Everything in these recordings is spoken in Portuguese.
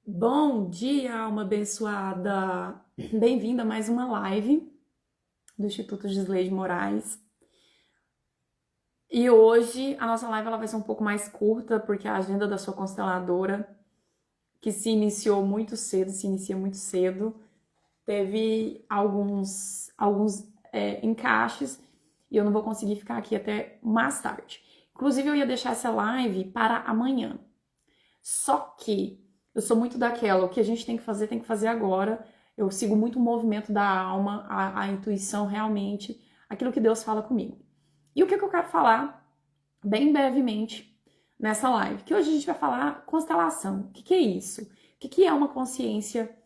Bom dia, alma abençoada! Bem-vinda a mais uma live do Instituto Gisley de Moraes. E hoje a nossa live ela vai ser um pouco mais curta, porque a agenda da sua consteladora, que se inicia muito cedo, teve alguns encaixes e eu não vou conseguir ficar aqui até mais tarde. Inclusive, eu ia deixar essa live para amanhã. Só que eu sou muito daquela, o que a gente tem que fazer agora. Eu sigo muito o movimento da alma, a intuição realmente, aquilo que Deus fala comigo. E o que eu quero falar, bem brevemente, nessa live? Que hoje a gente vai falar constelação. O que é isso? O que é uma consciência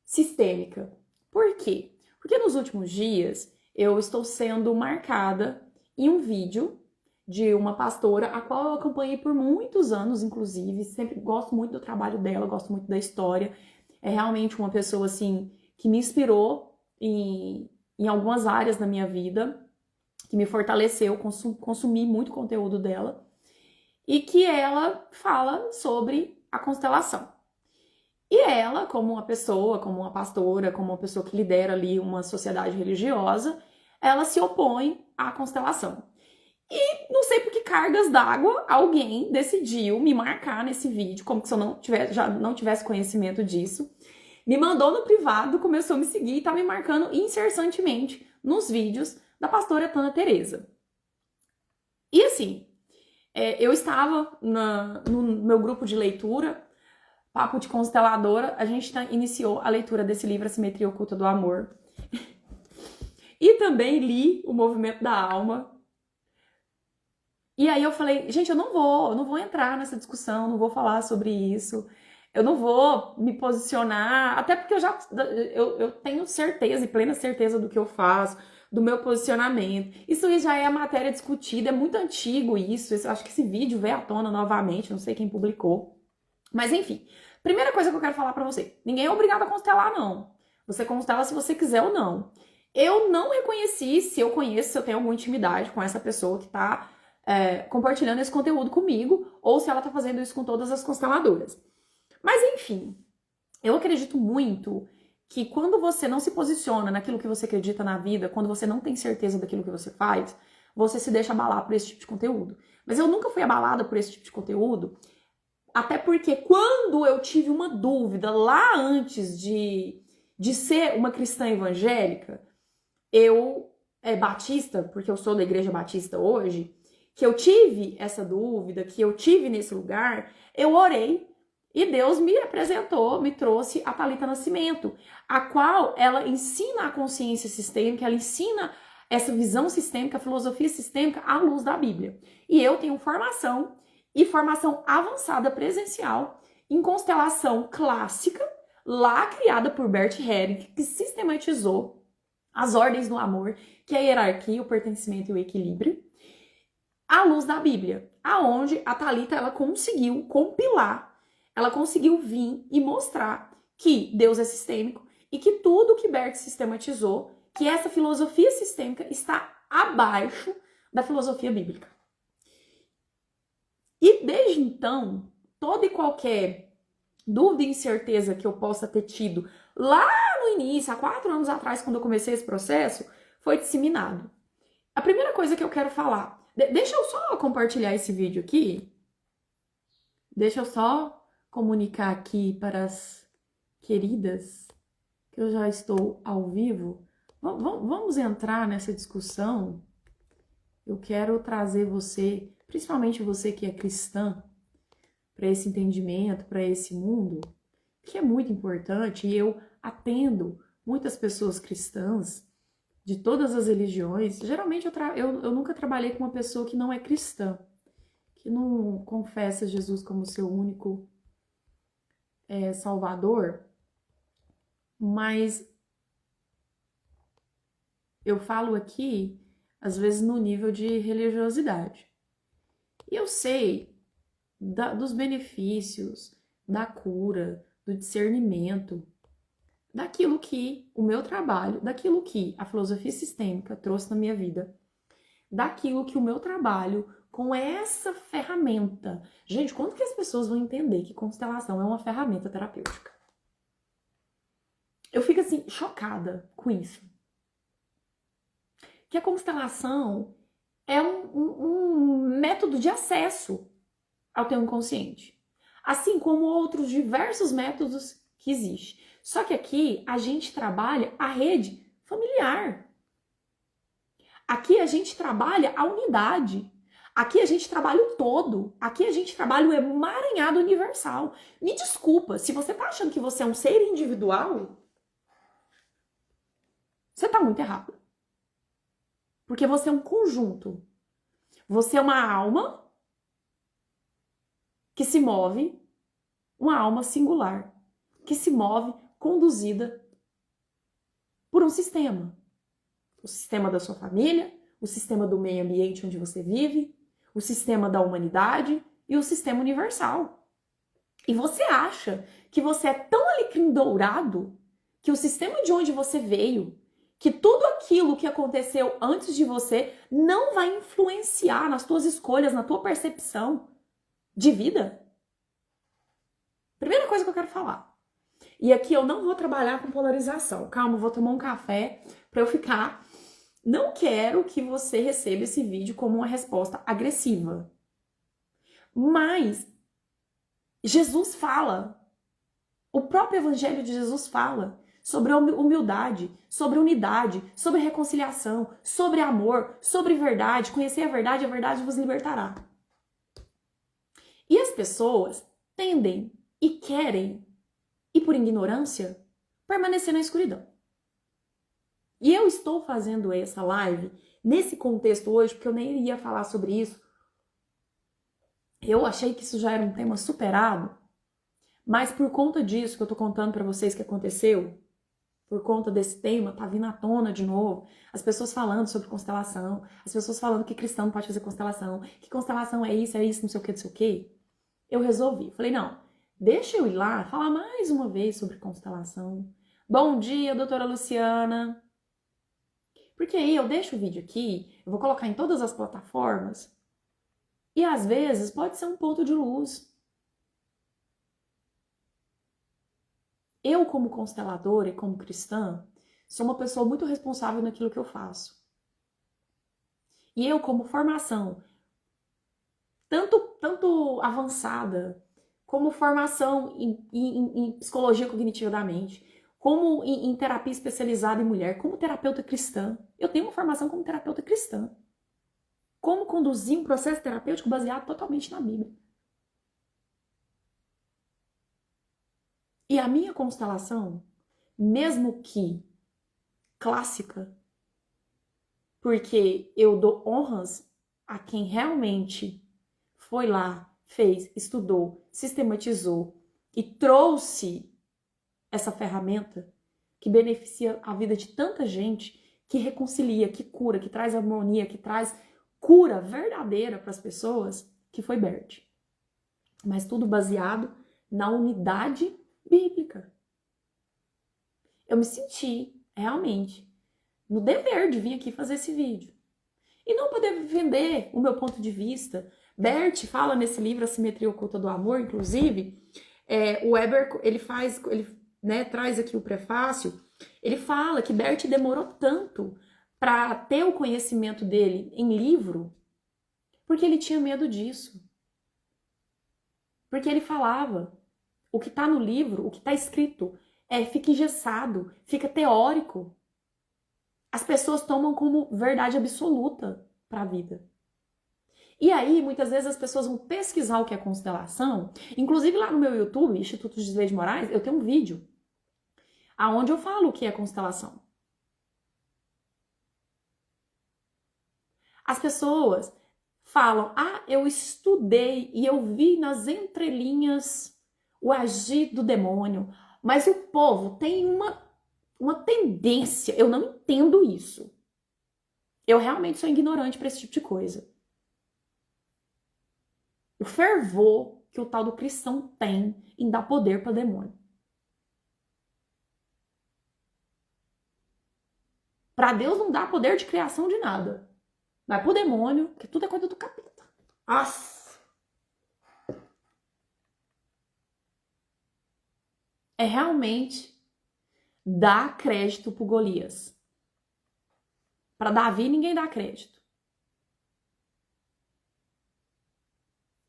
sistêmica? Por quê? Porque nos últimos dias eu estou sendo marcada em um vídeo de uma pastora, a qual eu acompanhei por muitos anos, inclusive, sempre gosto muito do trabalho dela, gosto muito da história. É realmente uma pessoa, assim, que me inspirou em algumas áreas da minha vida, que me fortaleceu, consumi muito conteúdo dela, e que ela fala sobre a constelação. E ela, como uma pessoa, como uma pastora, como uma pessoa que lidera ali uma sociedade religiosa, ela se opõe à constelação. E não sei por que cargas d'água alguém decidiu me marcar nesse vídeo, como se eu já não tivesse conhecimento disso. Me mandou no privado, começou a me seguir e tá me marcando incessantemente nos vídeos da pastora Teresa. E assim, eu estava no meu grupo de leitura, Papo de Consteladora, a gente iniciou a leitura desse livro, A Simetria Oculta do Amor. E também li O Movimento da Alma. E aí eu falei, gente, eu não vou entrar nessa discussão, não vou falar sobre isso, eu não vou me posicionar, até porque eu tenho certeza e plena certeza do que eu faço, do meu posicionamento. Isso já é a matéria discutida, é muito antigo isso, acho que esse vídeo veio à tona novamente, não sei quem publicou. Mas enfim, primeira coisa que eu quero falar pra você, ninguém é obrigado a constelar, não. Você constela se você quiser ou não. Eu não reconheci se eu conheço, se eu tenho alguma intimidade com essa pessoa que tá compartilhando esse conteúdo comigo, ou se ela tá fazendo isso com todas as consteladoras. Mas enfim, eu acredito muito que quando você não se posiciona naquilo que você acredita na vida, quando você não tem certeza daquilo que você faz, você se deixa abalar por esse tipo de conteúdo. Mas eu nunca fui abalada por esse tipo de conteúdo, até porque quando eu tive uma dúvida lá antes de ser uma cristã evangélica, eu, batista, porque eu sou da igreja batista hoje, que eu tive essa dúvida, que eu tive nesse lugar, eu orei e Deus me apresentou, me trouxe a Thalita Nascimento, a qual ela ensina a consciência sistêmica, ela ensina essa visão sistêmica, a filosofia sistêmica à luz da Bíblia. E eu tenho formação e formação avançada presencial em constelação clássica, lá criada por Bert Hellinger, que sistematizou as ordens do amor, que é a hierarquia, o pertencimento e o equilíbrio, à luz da Bíblia, aonde a Thalita ela conseguiu compilar, ela conseguiu vir e mostrar que Deus é sistêmico e que tudo que Bert sistematizou, que essa filosofia sistêmica está abaixo da filosofia bíblica. E desde então, toda e qualquer dúvida e incerteza que eu possa ter tido lá no início, há 4 anos atrás, quando eu comecei esse processo, foi disseminado. A primeira coisa que eu quero falar, deixa eu só compartilhar esse vídeo aqui, deixa eu só comunicar aqui para as queridas que eu já estou ao vivo. Vamos entrar nessa discussão. Eu quero trazer você, principalmente você que é cristã, para esse entendimento, para esse mundo, que é muito importante, e eu atendo muitas pessoas cristãs de todas as religiões. Geralmente eu nunca trabalhei com uma pessoa que não é cristã, que não confessa Jesus como seu único salvador, mas eu falo aqui, às vezes, no nível de religiosidade. E eu sei dos benefícios, da cura, do discernimento, daquilo que o meu trabalho, daquilo que a filosofia sistêmica trouxe na minha vida, daquilo que o meu trabalho com essa ferramenta... Gente, quando que as pessoas vão entender que constelação é uma ferramenta terapêutica? Eu fico assim, chocada com isso. Que a constelação é um método de acesso ao teu inconsciente. Assim como outros diversos métodos que existem. Só que aqui a gente trabalha a rede familiar. Aqui a gente trabalha a unidade. Aqui a gente trabalha o todo. Aqui a gente trabalha o emaranhado universal. Me desculpa, se você tá achando que você é um ser individual, você tá muito errado. Porque você é um conjunto. Você é uma alma que se move, uma alma singular, que se move conduzida por um sistema. O sistema da sua família, o sistema do meio ambiente onde você vive, o sistema da humanidade e o sistema universal. E você acha que você é tão alecrim dourado que o sistema de onde você veio, que tudo aquilo que aconteceu antes de você não vai influenciar nas tuas escolhas, na tua percepção de vida? Primeira coisa que eu quero falar. E aqui eu não vou trabalhar com polarização. Calma, eu vou tomar um café para eu ficar... Não quero que você receba esse vídeo como uma resposta agressiva. Mas Jesus fala, o próprio Evangelho de Jesus fala sobre humildade, sobre unidade, sobre reconciliação, sobre amor, sobre verdade. Conhecer a verdade vos libertará. E as pessoas tendem e querem, e por ignorância, permanecer na escuridão. E eu estou fazendo essa live nesse contexto hoje, porque eu nem iria falar sobre isso. Eu achei que isso já era um tema superado, mas por conta disso que eu tô contando pra vocês que aconteceu, por conta desse tema, tá vindo à tona de novo, as pessoas falando sobre constelação, as pessoas falando que cristão não pode fazer constelação, que constelação é isso, não sei o que, não sei o que. Eu resolvi, falei, não, deixa eu ir lá falar mais uma vez sobre constelação. Bom dia, doutora Luciana. Porque aí eu deixo o vídeo aqui, eu vou colocar em todas as plataformas, e às vezes pode ser um ponto de luz. Eu, como consteladora e como cristã, sou uma pessoa muito responsável naquilo que eu faço. E eu, como formação, tanto avançada, como formação em psicologia cognitiva da mente, como em terapia especializada em mulher, como terapeuta cristã. Eu tenho uma formação como terapeuta cristã. Como conduzir um processo terapêutico baseado totalmente na Bíblia. E a minha constelação, mesmo que clássica, porque eu dou honras a quem realmente foi lá, fez, estudou, sistematizou e trouxe essa ferramenta que beneficia a vida de tanta gente, que reconcilia, que cura, que traz harmonia, que traz cura verdadeira para as pessoas, que foi Bert. Mas tudo baseado na unidade bíblica. Eu me senti, realmente, no dever de vir aqui fazer esse vídeo. E não poder vender o meu ponto de vista. Bert fala nesse livro, A Simetria Oculta do Amor, inclusive, o Weber, ele traz aqui o prefácio, ele fala que Bert demorou tanto para ter o conhecimento dele em livro, porque ele tinha medo disso. Porque ele falava, o que está no livro, o que está escrito, fica engessado, fica teórico. As pessoas tomam como verdade absoluta para a vida. E aí, muitas vezes, as pessoas vão pesquisar o que é constelação. Inclusive, lá no meu YouTube, Instituto Gisley de Moraes, eu tenho um vídeo aonde eu falo o que é constelação. As pessoas falam, eu estudei e eu vi nas entrelinhas o agir do demônio. Mas o povo tem uma tendência, eu não entendo isso. Eu realmente sou ignorante para esse tipo de coisa. O fervor que o tal do cristão tem em dar poder para demônio. Para Deus não dá poder de criação de nada. vai pro demônio, que tudo é coisa do capeta. Nossa! É realmente dar crédito pro Golias. Para Davi, ninguém dá crédito.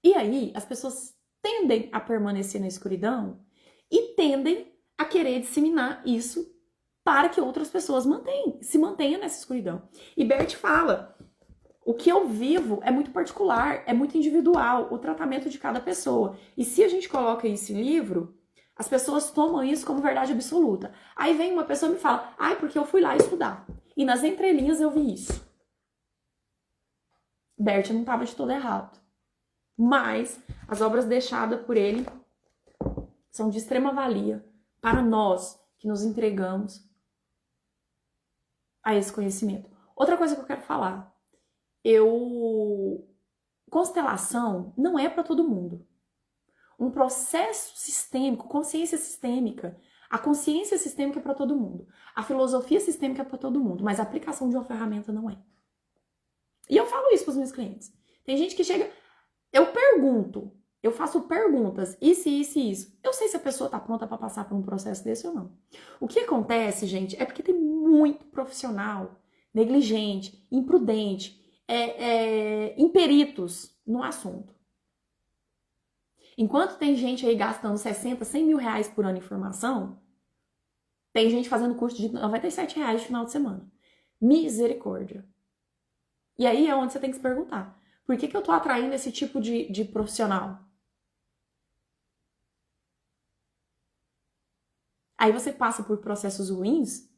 E aí, as pessoas tendem a permanecer na escuridão e tendem a querer disseminar isso para que outras pessoas se mantenham nessa escuridão. E Bert fala, o que eu vivo é muito particular, é muito individual, o tratamento de cada pessoa. E se a gente coloca isso em livro, as pessoas tomam isso como verdade absoluta. Aí vem uma pessoa e me fala, porque eu fui lá estudar. E nas entrelinhas eu vi isso. Bert não estava de todo errado. Mas as obras deixadas por ele são de extrema valia para nós que nos entregamos a esse conhecimento. Outra coisa que eu quero falar. Constelação não é para todo mundo. Um processo sistêmico, consciência sistêmica. A consciência sistêmica é para todo mundo. A filosofia sistêmica é para todo mundo. Mas a aplicação de uma ferramenta não é. E eu falo isso para os meus clientes. Tem gente que chega... Eu pergunto. Eu faço perguntas. Isso. Eu sei se a pessoa está pronta para passar por um processo desse ou não. O que acontece, gente, é porque tem muito profissional negligente, imprudente, imperitos no assunto. Enquanto tem gente aí gastando 60, 100 mil reais por ano em formação, tem gente fazendo curso de 97 reais no final de semana. Misericórdia. E aí é onde você tem que se perguntar. Por que eu tô atraindo esse tipo de profissional? Aí você passa por processos ruins,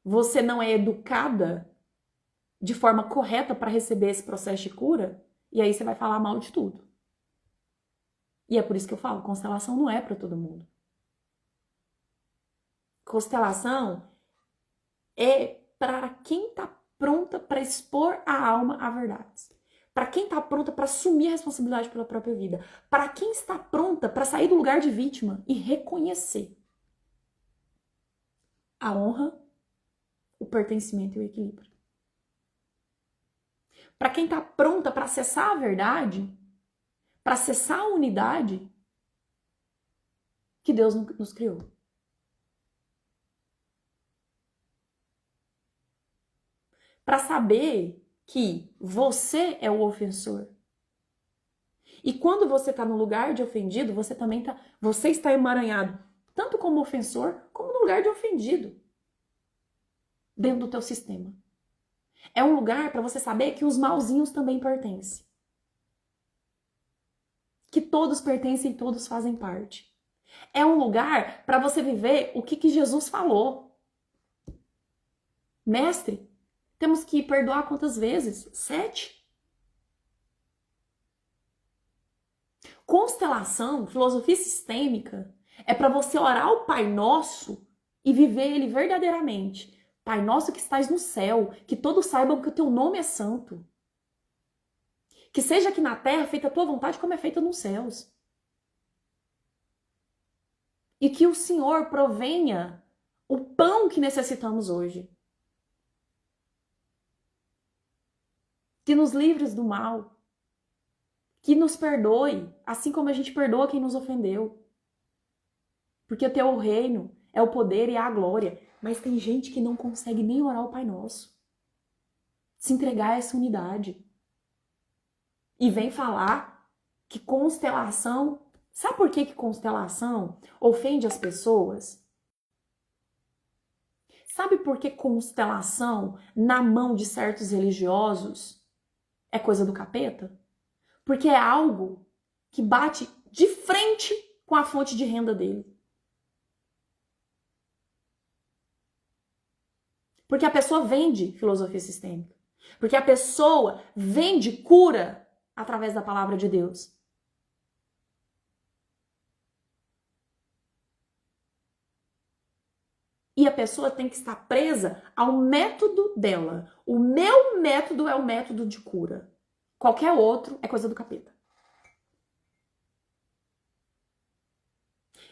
você não é educada de forma correta para receber esse processo de cura, e aí você vai falar mal de tudo. E é por isso que eu falo, constelação não é para todo mundo. Constelação é para quem está pronta para expor a alma à verdade. Para quem está pronta para assumir a responsabilidade pela própria vida. Para quem está pronta para sair do lugar de vítima e reconhecer a honra, o pertencimento e o equilíbrio. Para quem está pronta para acessar a verdade, para acessar a unidade que Deus nos criou. Para saber que você é o ofensor. E quando você está no lugar de ofendido, você está emaranhado, tanto como ofensor, como no lugar de ofendido, dentro do teu sistema. É um lugar para você saber que os malzinhos também pertencem. Que todos pertencem e todos fazem parte. É um lugar para você viver o que Jesus falou. Mestre, temos que perdoar quantas vezes? 7. Constelação, filosofia sistêmica, é para você orar o Pai Nosso e viver ele verdadeiramente. Pai Nosso que estás no céu, que todos saibam que o teu nome é santo. Que seja aqui na terra feita a tua vontade como é feita nos céus. E que o Senhor provenha o pão que necessitamos hoje. Que nos livres do mal. Que nos perdoe, assim como a gente perdoa quem nos ofendeu. Porque o teu reino é o poder e a glória. Mas tem gente que não consegue nem orar o Pai Nosso. Se entregar a essa unidade. E vem falar que constelação... Sabe por que constelação ofende as pessoas? Sabe por que constelação, na mão de certos religiosos, é coisa do capeta? Porque é algo que bate de frente com a fonte de renda dele. Porque a pessoa vende filosofia sistêmica. Porque a pessoa vende cura através da palavra de Deus. E a pessoa tem que estar presa ao método dela. O meu método é o método de cura. Qualquer outro é coisa do capeta.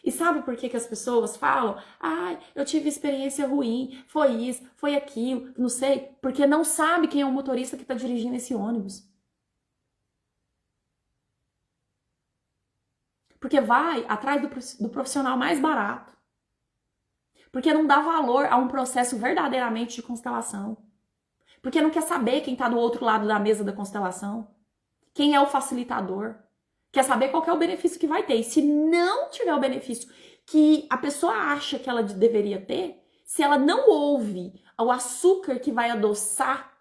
E sabe por que que as pessoas falam? Ai, eu tive experiência ruim, foi isso, foi aquilo, não sei. Porque não sabe quem é o motorista que está dirigindo esse ônibus. Porque vai atrás do profissional mais barato. Porque não dá valor a um processo verdadeiramente de constelação. Porque não quer saber quem está do outro lado da mesa da constelação. Quem é o facilitador. Quer saber qual que é o benefício que vai ter. E se não tiver o benefício que a pessoa acha que ela deveria ter, se ela não ouve o açúcar que vai adoçar,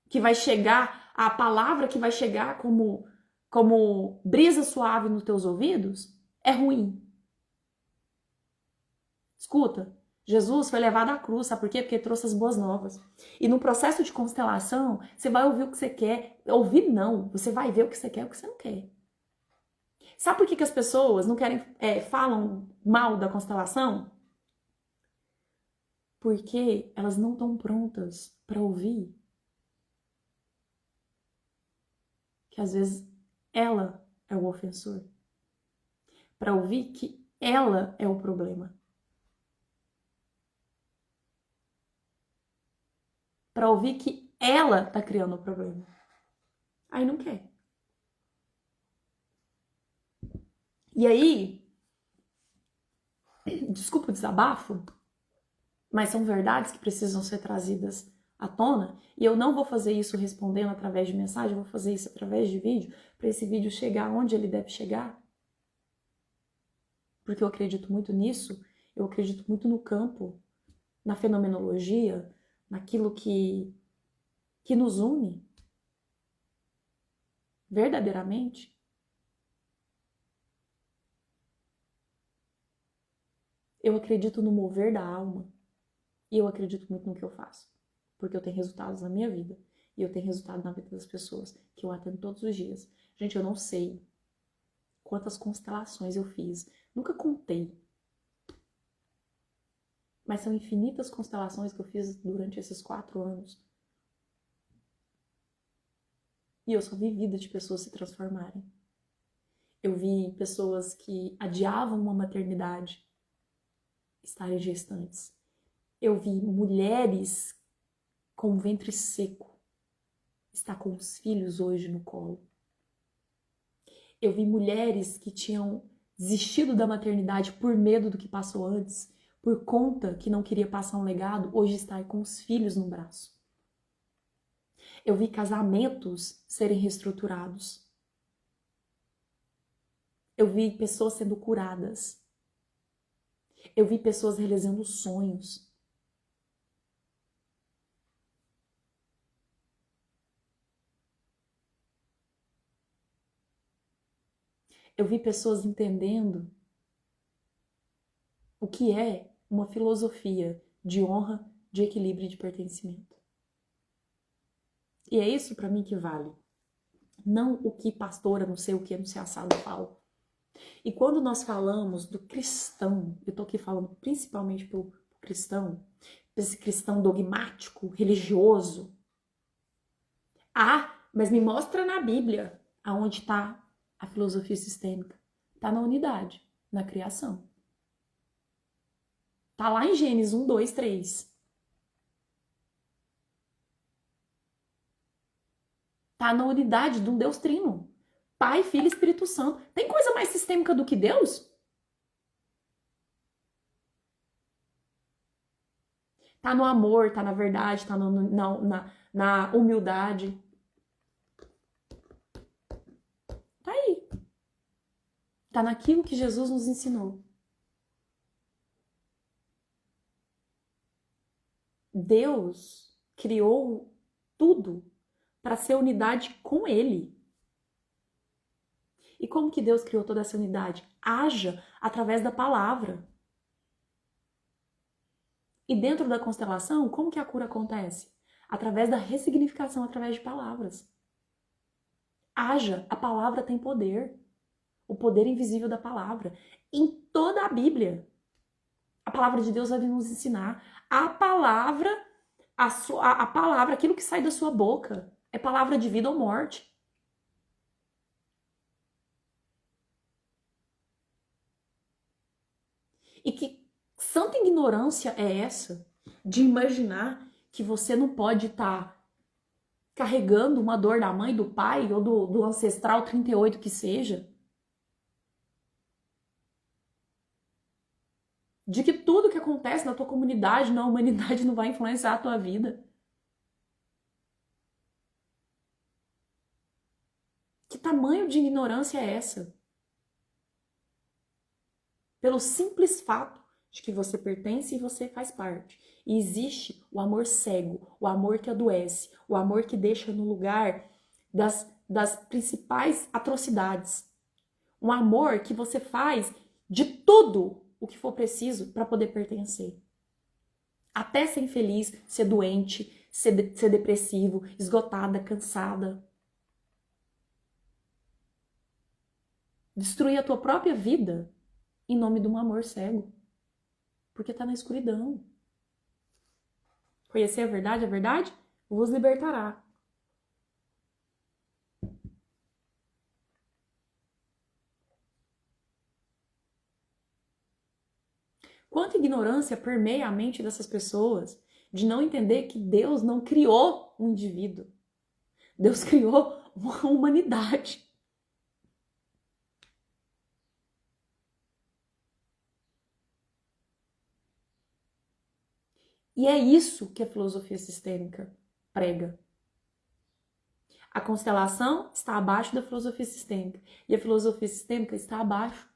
que vai chegar, a palavra que vai chegar como brisa suave nos teus ouvidos, é ruim. Escuta, Jesus foi levado à cruz, sabe por quê? Porque ele trouxe as boas novas. E no processo de constelação, você vai ouvir o que você quer. Ouvir não, você vai ver o que você quer e o que você não quer. Sabe por que as pessoas não querem, falam mal da constelação? Porque elas não estão prontas para ouvir que às vezes ela é o ofensor. Para ouvir que ela é o problema. Para ouvir que ela tá criando o problema. Aí não quer. E aí, desculpa o desabafo, mas são verdades que precisam ser trazidas à tona, e eu não vou fazer isso respondendo através de mensagem, eu vou fazer isso através de vídeo, para esse vídeo chegar onde ele deve chegar. Porque eu acredito muito nisso, eu acredito muito no campo, na fenomenologia, naquilo que nos une verdadeiramente. Eu acredito no mover da alma e eu acredito muito no que eu faço, porque eu tenho resultados na minha vida e eu tenho resultado na vida das pessoas que eu atendo todos os dias. Gente, eu não sei quantas constelações eu fiz, nunca contei, mas são infinitas constelações que eu fiz durante esses 4 anos. E eu só vi vida de pessoas se transformarem. Eu vi pessoas que adiavam uma maternidade estarem gestantes. Eu vi mulheres com o ventre seco estar com os filhos hoje no colo. Eu vi mulheres que tinham desistido da maternidade por medo do que passou antes, por conta que não queria passar um legado, hoje estar com os filhos no braço. Eu vi casamentos serem reestruturados. Eu vi pessoas sendo curadas. Eu vi pessoas realizando sonhos. Eu vi pessoas entendendo o que é uma filosofia de honra, de equilíbrio e de pertencimento. E é isso para mim que vale. Não o que pastora, não sei o que, não sei assado fala. E quando nós falamos do cristão, eu tô aqui falando principalmente pro cristão, esse cristão dogmático, religioso. Mas me mostra na Bíblia aonde está a filosofia sistêmica. Está na unidade, na criação. Está lá em Gênesis 1, 2, 3. Está na unidade de um Deus trino. Pai, Filho e Espírito Santo. Tem coisa mais sistêmica do que Deus? Tá no amor, tá na verdade, tá na humildade. Tá aí. Tá naquilo que Jesus nos ensinou. Deus criou tudo para ser unidade com Ele. E como que Deus criou toda essa unidade? Haja através da palavra. E dentro da constelação, como que a cura acontece? Através da ressignificação, através de palavras. Haja, a palavra tem poder. O poder invisível da palavra. Em toda a Bíblia, a palavra de Deus vai vir nos ensinar. A palavra, a palavra, aquilo que sai da sua boca, é palavra de vida ou morte. E que santa ignorância é essa de imaginar que você não pode estar carregando uma dor da mãe, do pai ou do ancestral 38 que seja? De que tudo que acontece na tua comunidade, na humanidade, não vai influenciar a tua vida? Que tamanho de ignorância é essa? Pelo simples fato de que você pertence e você faz parte. E existe o amor cego, o amor que adoece, o amor que deixa no lugar das principais atrocidades. Um amor que você faz de tudo o que for preciso para poder pertencer. Até ser infeliz, ser doente, ser depressivo, esgotada, cansada. Destruir a tua própria vida em nome de um amor cego. Porque tá na escuridão. Conhecer a verdade vos libertará. Quanta ignorância permeia a mente dessas pessoas de não entender que Deus não criou um indivíduo. Deus criou uma humanidade. E é isso que a filosofia sistêmica prega. A constelação está abaixo da filosofia sistêmica. E a filosofia sistêmica está abaixo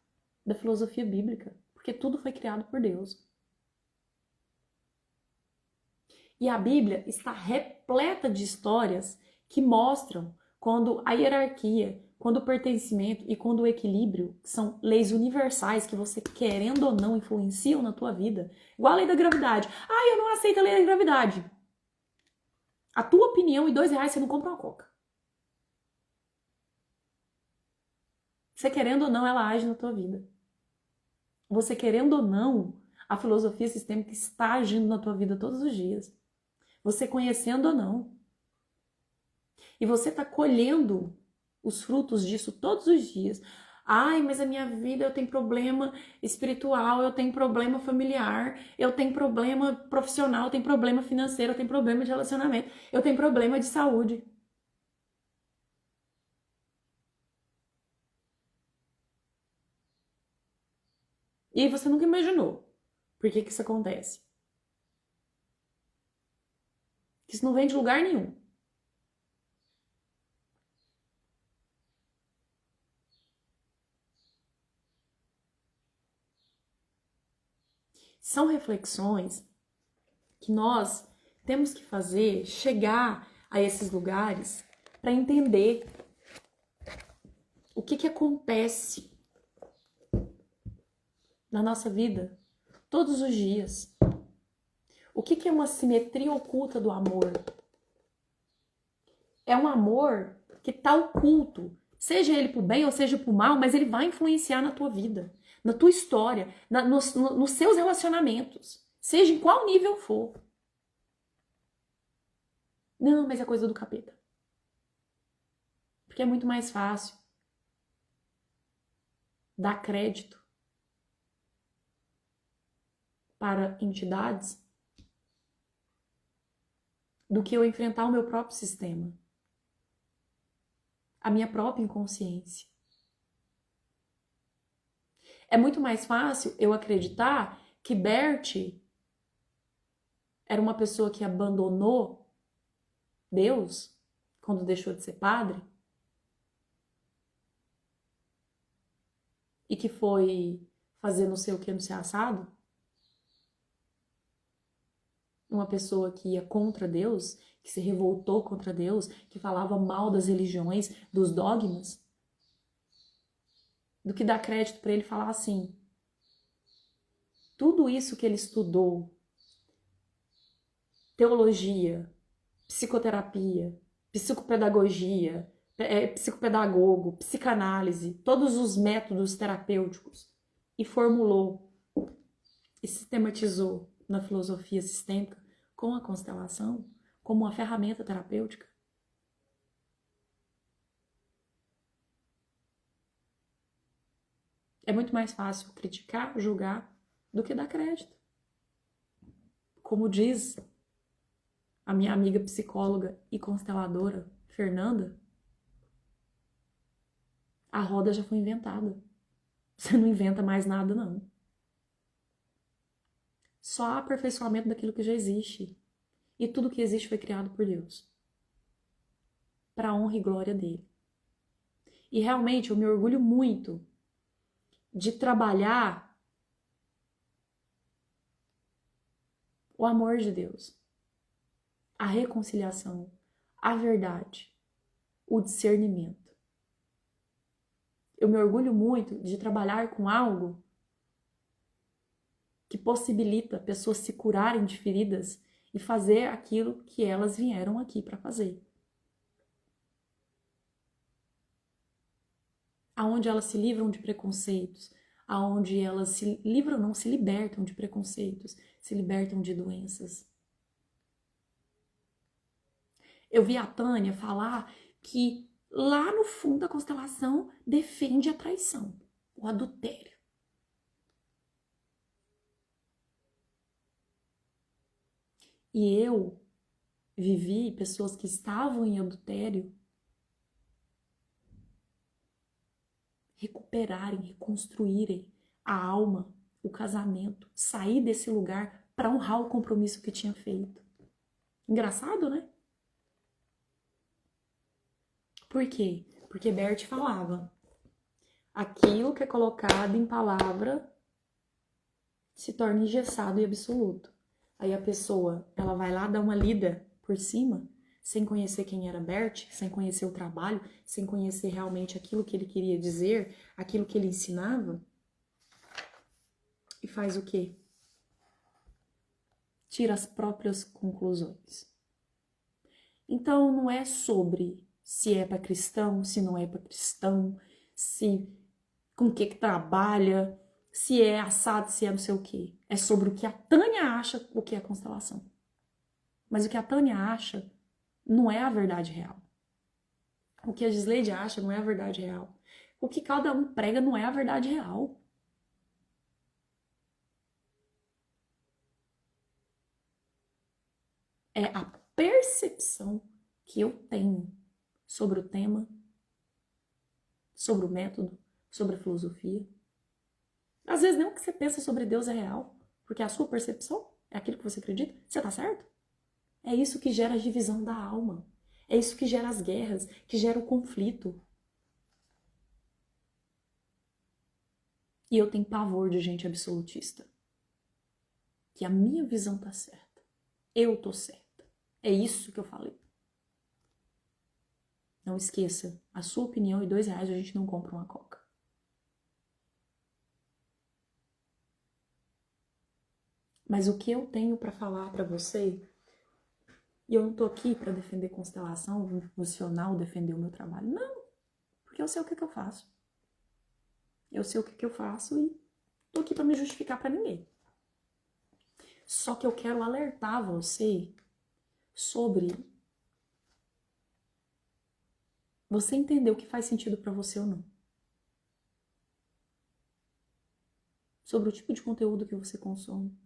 da filosofia bíblica. Porque tudo foi criado por Deus. E a Bíblia está repleta de histórias que mostram quando a hierarquia, quando o pertencimento e quando o equilíbrio, que são leis universais que você, querendo ou não, influenciam na tua vida. Igual a lei da gravidade. Ah, eu não aceito a lei da gravidade. A tua opinião e R$2 você não compra uma coca. Você querendo ou não, ela age na tua vida. Você querendo ou não, a filosofia sistêmica está agindo na tua vida todos os dias. Você conhecendo ou não. E você está colhendo os frutos disso todos os dias. Ai, mas a minha vida eu tenho problema espiritual, eu tenho problema familiar, eu tenho problema profissional, eu tenho problema financeiro, eu tenho problema de relacionamento, eu tenho problema de saúde. E você nunca imaginou por que isso acontece. Que isso não vem de lugar nenhum. São reflexões que nós temos que fazer, chegar a esses lugares para entender o que acontece na nossa vida todos os dias. O que é uma simetria oculta do amor? É um amor que está oculto, seja ele pro bem ou seja pro mal, mas ele vai influenciar na tua vida, na tua história, nos seus relacionamentos, seja em qual nível for. Não, mas é coisa do capeta. Porque é muito mais fácil dar crédito para entidades do que eu enfrentar o meu próprio sistema, a minha própria inconsciência. É muito mais fácil eu acreditar que Bert era uma pessoa que abandonou Deus quando deixou de ser padre e que foi fazer não sei o que, não sei assado. Uma pessoa que ia contra Deus, que se revoltou contra Deus, que falava mal das religiões, dos dogmas, do que dar crédito para ele falar assim: tudo isso que ele estudou, teologia, psicoterapia, psicopedagogia, psicopedagogo, psicanálise, todos os métodos terapêuticos, e formulou e sistematizou na filosofia sistêmica com a constelação como uma ferramenta terapêutica. É muito mais fácil criticar, julgar, do que dar crédito. Como diz a minha amiga psicóloga e consteladora, Fernanda, a roda já foi inventada. Você não inventa mais nada, não. Só aperfeiçoamento daquilo que já existe. E tudo que existe foi criado por Deus. Para a honra e glória dele. E realmente eu me orgulho muito de trabalhar o amor de Deus, a reconciliação, a verdade, o discernimento. Eu me orgulho muito de trabalhar com algo que possibilita pessoas se curarem de feridas e fazer aquilo que elas vieram aqui para fazer. Aonde elas se livram de preconceitos, aonde elas se livram, não, se libertam de preconceitos, se libertam de doenças. Eu vi a Tânia falar que lá no fundo a constelação defende a traição, o adultério. E eu vivi pessoas que estavam em adultério recuperarem, reconstruírem a alma, o casamento, sair desse lugar para honrar o compromisso que tinha feito. Engraçado, né? Por quê? Porque Bert falava, aquilo que é colocado em palavra se torna engessado e absoluto. Aí a pessoa, ela vai lá dar uma lida por cima, sem conhecer quem era Bert, sem conhecer o trabalho, sem conhecer realmente aquilo que ele queria dizer, aquilo que ele ensinava. E faz o quê? Tira as próprias conclusões. Então não é sobre se é para cristão, se não é para cristão, se com o que trabalha, se é assado, se é não sei o quê. É sobre o que a Tânia acha o que é constelação. Mas o que a Tânia acha não é a verdade real. O que a Gisleide acha não é a verdade real. O que cada um prega não é a verdade real. É a percepção que eu tenho sobre o tema, sobre o método, sobre a filosofia. Às vezes nem o que você pensa sobre Deus é real, porque a sua percepção é aquilo que você acredita. Você tá certo? É isso que gera a divisão da alma. É isso que gera as guerras, que gera o conflito. E eu tenho pavor de gente absolutista. Que a minha visão tá certa. Eu tô certa. É isso que eu falei. Não esqueça, a sua opinião e R$2 a gente não compra uma coca. Mas o que eu tenho para falar para você, e eu não tô aqui para defender constelação emocional, defender o meu trabalho, não, porque eu sei o que eu faço. Eu sei o que eu faço e tô aqui para me justificar para ninguém. Só que eu quero alertar você sobre você entender o que faz sentido para você ou não. Sobre o tipo de conteúdo que você consome.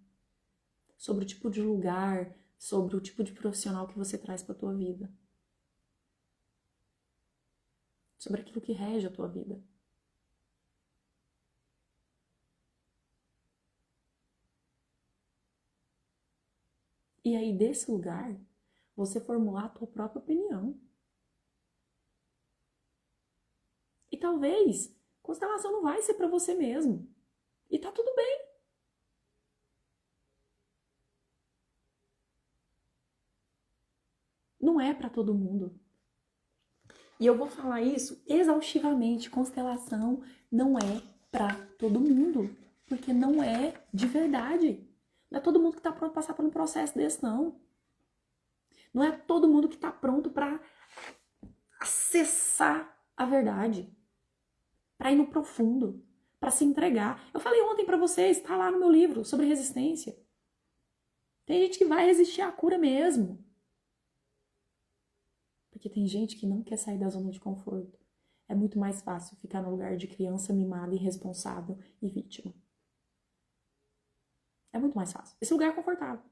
Sobre o tipo de lugar, sobre o tipo de profissional que você traz para a tua vida. Sobre aquilo que rege a tua vida. E aí, desse lugar, você formular a tua própria opinião. E talvez, constelação não vai ser para você mesmo. E tá tudo bem. Não é para todo mundo. E eu vou falar isso exaustivamente. Constelação não é para todo mundo. Porque não é de verdade. Não é todo mundo que tá pronto para passar por um processo desse, não. Não é todo mundo que tá pronto para acessar a verdade. Para ir no profundo. Para se entregar. Eu falei ontem para vocês, tá lá no meu livro, sobre resistência. Tem gente que vai resistir à cura mesmo. Porque tem gente que não quer sair da zona de conforto. É muito mais fácil ficar no lugar de criança mimada, irresponsável e vítima. É muito mais fácil. Esse lugar é confortável.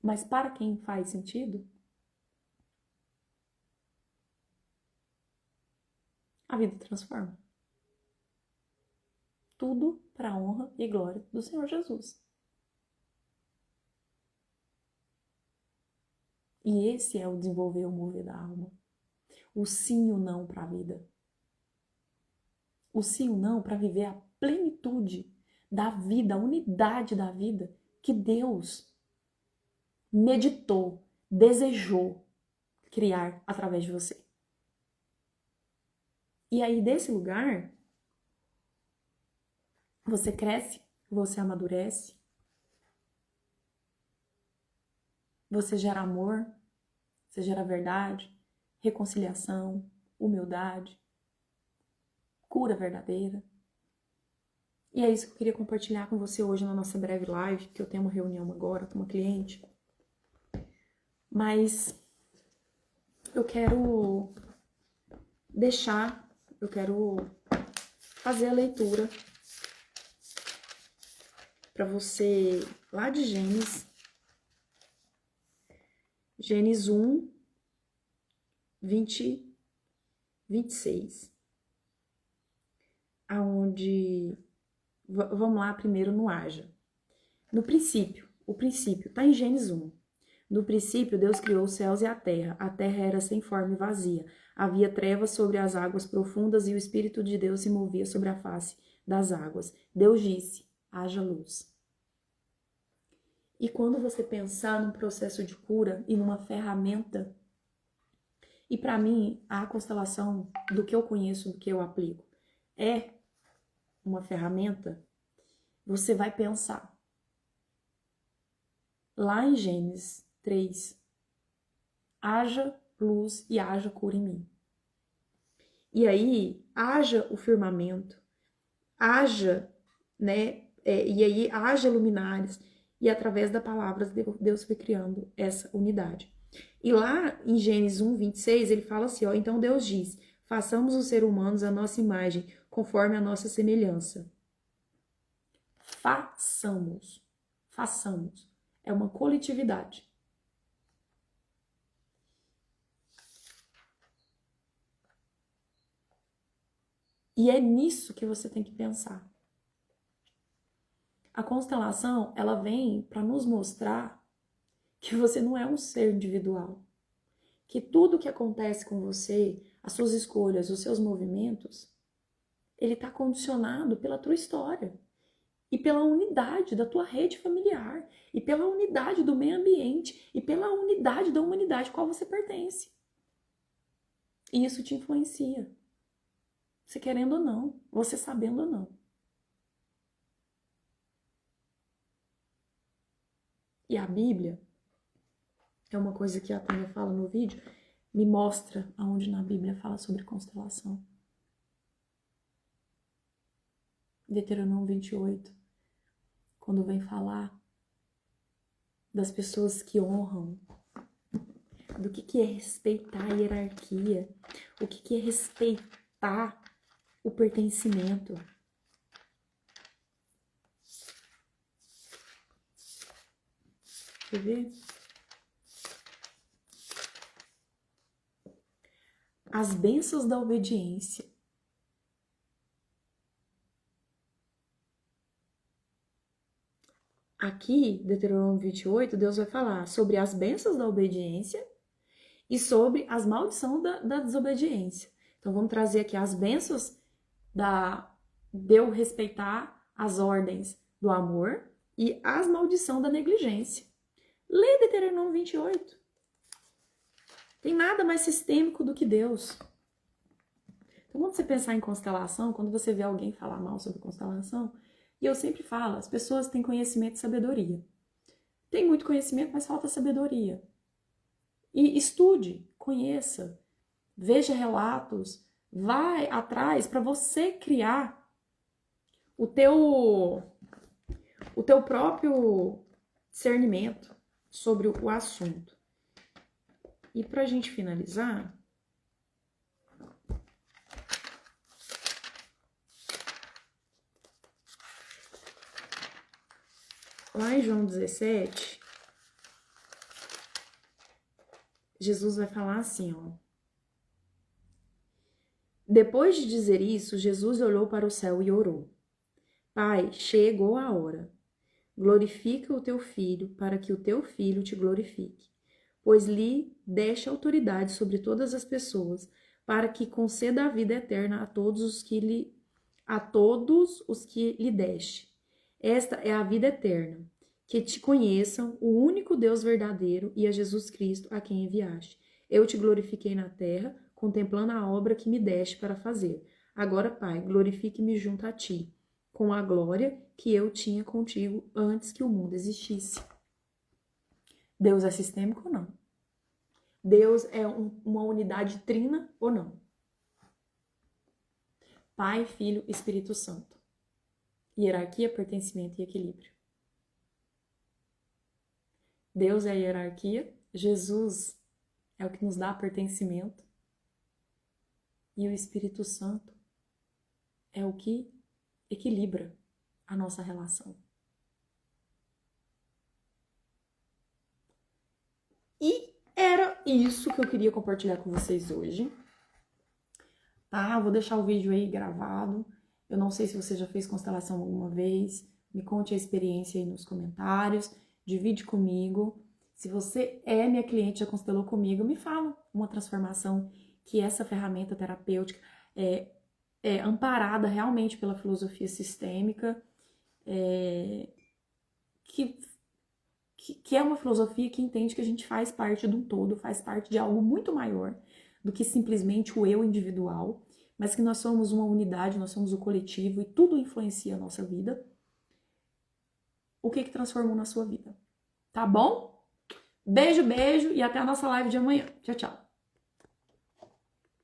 Mas para quem faz sentido, a vida transforma. Tudo para a honra e glória do Senhor Jesus. E esse é o desenvolver o mover da alma. O sim e o não para a vida. O sim e o não para viver a plenitude da vida, a unidade da vida que Deus meditou, desejou criar através de você. E aí, desse lugar, você cresce, você amadurece, você gera amor, você gera verdade, reconciliação, humildade, cura verdadeira. E é isso que eu queria compartilhar com você hoje na nossa breve live, que eu tenho uma reunião agora com uma cliente. Mas eu quero fazer a leitura para você lá de Gênesis 1, 26. Aonde, vamos lá primeiro no haja. No princípio, o princípio, tá em Gênesis 1. No princípio, Deus criou os céus e a terra. A terra era sem forma e vazia. Havia trevas sobre as águas profundas e o Espírito de Deus se movia sobre a face das águas. Deus disse, haja luz. E quando você pensar num processo de cura e numa ferramenta, e para mim, a constelação do que eu conheço, do que eu aplico, é uma ferramenta, você vai pensar. Lá em Gênesis 3, haja luz e haja cura em mim. E aí, haja o firmamento, haja, né, e aí haja luminares, e através da palavra Deus foi criando essa unidade. E lá em Gênesis 1, 26, ele fala assim, ó, então Deus diz, façamos os seres humanos a nossa imagem, conforme a nossa semelhança. Façamos. É uma coletividade. E é nisso que você tem que pensar. A constelação, ela vem para nos mostrar que você não é um ser individual. Que tudo que acontece com você, as suas escolhas, os seus movimentos, ele está condicionado pela tua história. E pela unidade da tua rede familiar. E pela unidade do meio ambiente. E pela unidade da humanidade a qual você pertence. E isso te influencia. Você querendo ou não, você sabendo ou não. E a Bíblia, é uma coisa que a Tânia fala no vídeo, me mostra aonde na Bíblia fala sobre constelação. Deuteronômio 28, quando vem falar das pessoas que honram, do que é respeitar a hierarquia, o que é respeitar o pertencimento. Quer ver? As bênçãos da obediência. Aqui, Deuteronômio 28, Deus vai falar sobre as bênçãos da obediência e sobre as maldições da desobediência. Então, vamos trazer aqui as bênçãos de eu respeitar as ordens do amor e as maldições da negligência. Lê Deuteronômio 28. Tem nada mais sistêmico do que Deus. Então, quando você pensar em constelação, quando você vê alguém falar mal sobre constelação, e eu sempre falo, as pessoas têm conhecimento e sabedoria. Tem muito conhecimento, mas falta sabedoria. E estude, conheça, veja relatos, vai atrás para você criar o teu próprio discernimento sobre o assunto. E para a gente finalizar, Lá em João 17, Jesus vai falar assim, ó. Depois de dizer isso, Jesus olhou para o céu e orou. Pai, chegou a hora. Glorifica o teu filho, para que o teu filho te glorifique. Pois lhe deste autoridade sobre todas as pessoas, para que conceda a vida eterna a todos os que lhe deste. Esta é a vida eterna, que te conheçam, o único Deus verdadeiro, e a Jesus Cristo, a quem enviaste. Eu te glorifiquei na terra, contemplando a obra que me deste para fazer. Agora, Pai, glorifique-me junto a ti, com a glória que eu tinha contigo antes que o mundo existisse. Deus é sistêmico ou não? Deus é uma unidade trina ou não? Pai, Filho, Espírito Santo. Hierarquia, pertencimento e equilíbrio. Deus é a hierarquia, Jesus é o que nos dá pertencimento e o Espírito Santo é o que equilibra a nossa relação. E era isso que eu queria compartilhar com vocês hoje. Tá? Vou deixar o vídeo aí gravado. Eu não sei se você já fez constelação alguma vez. Me conte a experiência aí nos comentários. Divide comigo. Se você é minha cliente, já constelou comigo, me fala uma transformação que essa ferramenta terapêutica é amparada realmente pela filosofia sistêmica, que é uma filosofia que entende que a gente faz parte de um todo, faz parte de algo muito maior do que simplesmente o eu individual, mas que nós somos uma unidade, nós somos o coletivo e tudo influencia a nossa vida. O que transformou na sua vida? Tá bom? Beijo, beijo e até a nossa live de amanhã. Tchau, tchau.